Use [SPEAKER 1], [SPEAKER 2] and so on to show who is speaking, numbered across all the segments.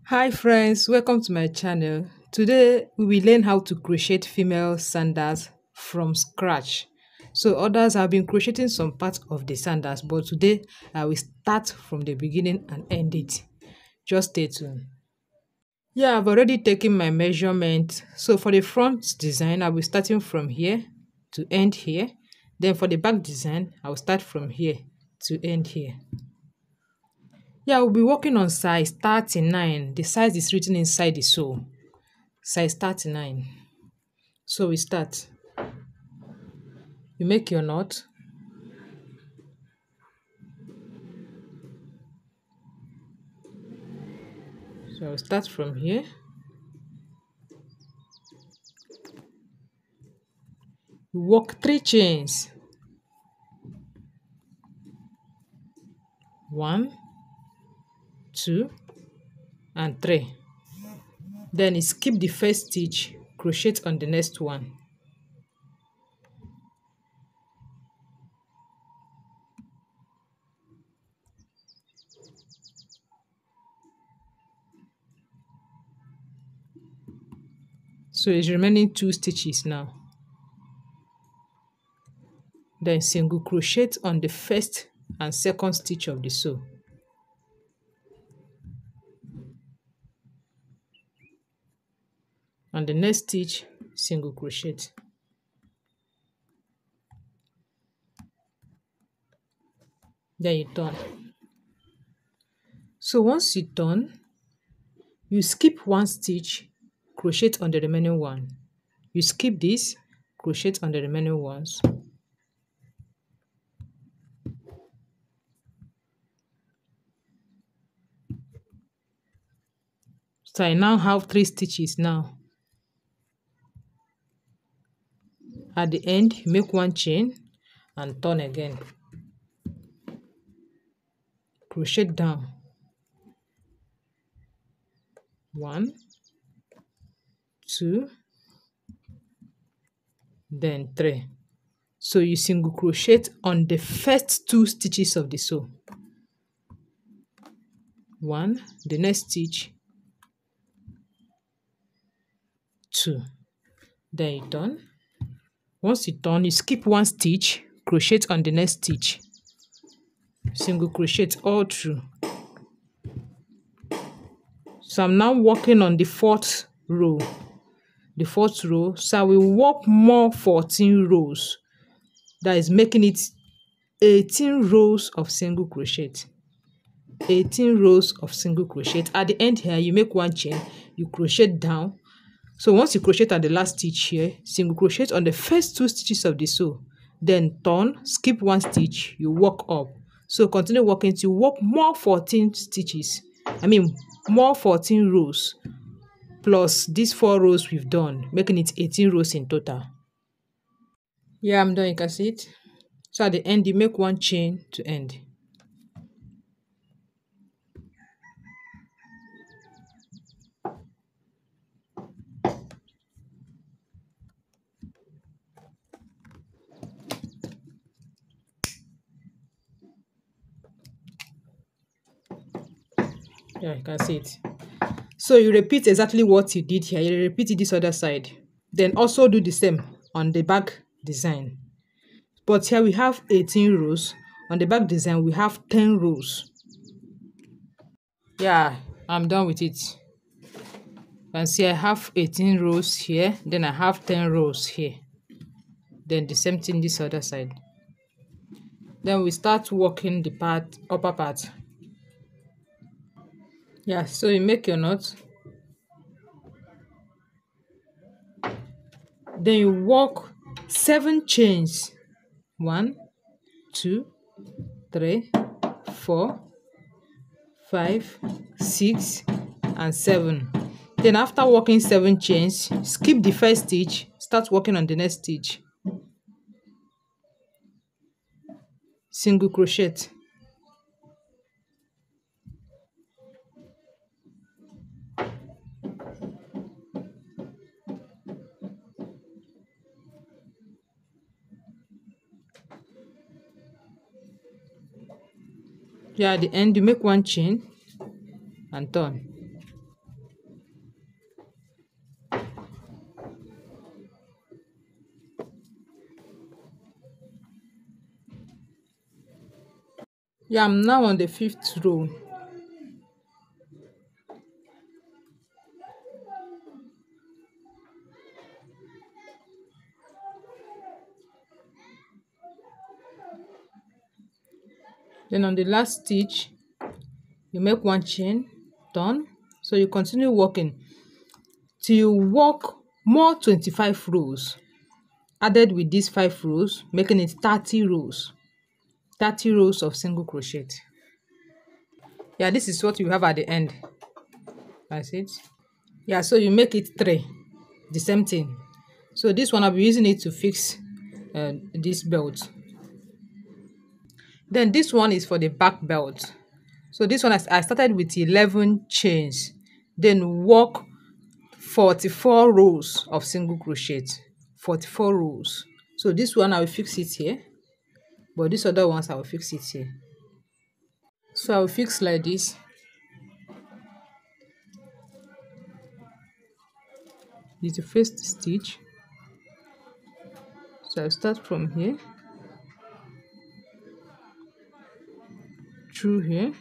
[SPEAKER 1] Hi friends, welcome to my channel. Today we will learn how to crochet female sandals from scratch. So others have been crocheting some parts of the sandals, but today I will start from the beginning and end it. Just stay tuned. Yeah, I've already taken my measurement. So for the front design, I will starting from here to end here. Then for the back design, I will start from here to end here. Yeah, we'll be working on size 39. The size is written inside the sole. Size 39. So we start. You make your knot. So we start from here. We work 3 chains. 1, 2, and 3. Then you skip the first stitch, crochet on the next one. So it's remaining 2 stitches now. Then single crochet on the first and second stitch of the sew. On the next stitch, single crochet. Then you turn. So once you turn, you skip 1 stitch, crochet on the remaining one. You skip this, crochet on the remaining ones. So I now have 3 stitches now. At the end, you make 1 chain and turn again. Crochet down. 1, 2, then 3. So you single crochet on the first 2 stitches of the sew. 1, the next stitch, 2. Then you turn. Once you turn, you skip 1 stitch, crochet on the next stitch. Single crochet all through. So I'm now working on the 4th row. The 4th row. So I will work more 14 rows. That is making it 18 rows of single crochet. 18 rows of single crochet. At the end here, you make 1 chain, you crochet down. So once you crochet at the last stitch here, single crochet on the first 2 stitches of the sew. Then turn, skip 1 stitch, you work up. So continue working to work more 14 stitches. More 14 rows plus these 4 rows we've done, making it 18 rows in total. Yeah, I'm done. You can see it. So at the end, you make 1 chain to end. Yeah, you can see it. So you repeat exactly what you did here. You repeat it this other side. Then also do the same on the back design. But here we have 18 rows. On the back design, we have 10 rows. Yeah, I'm done with it. You can see I have 18 rows here. Then I have 10 rows here. Then the same thing this other side. Then we start working the upper part. Yeah, so you make your knot. Then you work 7 chains. 1, 2, 3, 4, 5, 6, and 7. Then after working 7 chains, skip the first stitch, start working on the next stitch. Single crochet. Yeah, at the end you make one chain and turn. Yeah, I'm now on the 5th row. Then on the last stitch you make one chain, turn. So you continue working till you work more 25 rows added with these 5 rows, making it 30 rows. 30 rows of single crochet. Yeah, this is what you have at the end. That's it. Yeah, so you make it 3, the same thing. So this one I'll be using it to fix this belt. Then this one is for the back belt. So this one I started with 11 chains, then work 44 rows of single crochet. 44 rows. So this one I will fix it here, but these other ones I will fix it here. So I will fix like this. This is the first stitch. So I start from here through here,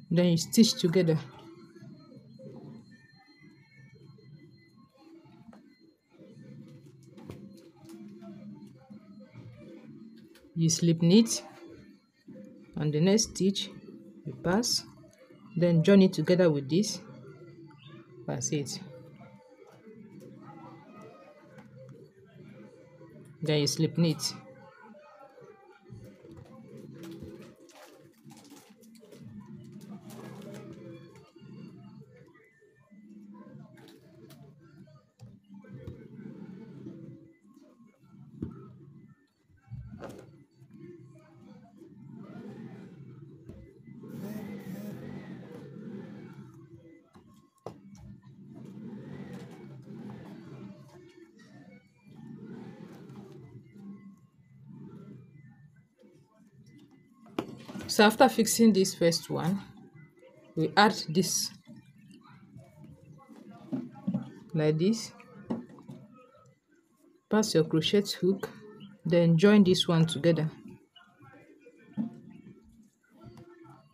[SPEAKER 1] then you stitch together. You slip knit on the next stitch, you pass, then join it together with this. That's it. Then you slip knit. So after fixing this first one, we add this like this. Pass your crochet hook, then join this one together.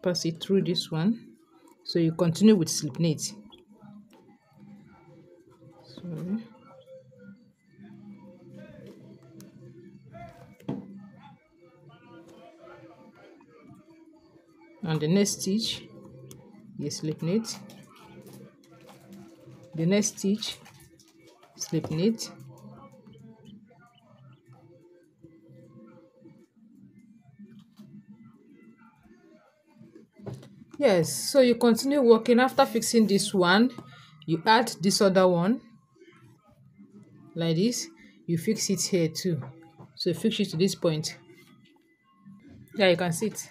[SPEAKER 1] Pass it through this one. So you continue with slip knit. Sorry. On the next stitch, you slip knit. The next stitch, slip knit. Yes, so you continue working. After fixing this one, you add this other one like this. You fix it here too. So you fix it to this point. Yeah, you can see it.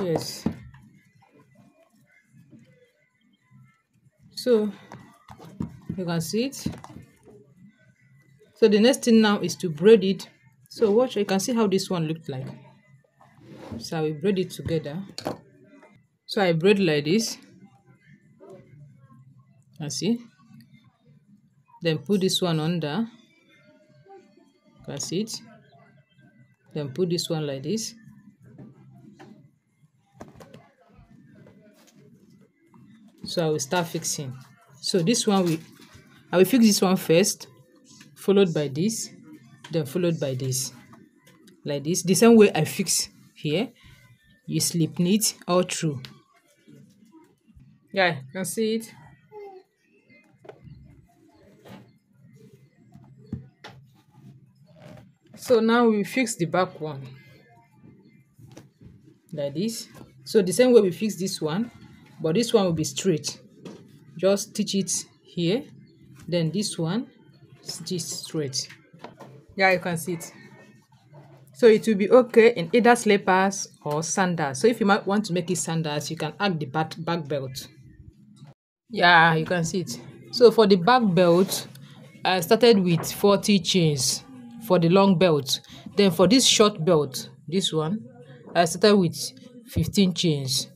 [SPEAKER 1] Yes. So you can see it. So the next thing now is to braid it. So watch, you can see how this one looked like. So I will braid it together. So I braid like this. You see. Then put this one under. You can see it. Then put this one like this. So I will start fixing. So this one I will fix this one first, followed by this, then followed by this, like this. The same way I fix here. You slip knit all through. Yeah, you can see it. So now we fix the back one like this. So the same way we fix this one, but this one will be straight. Just stitch it here, then this one stitch straight. Yeah, you can see it. So it will be okay in either slippers or sandals. So if you might want to make it sandals, you can add the back belt. Yeah, you can see it. So for the back belt, I started with 40 chains for the long belt. Then for this short belt, this one, I started with 15 chains.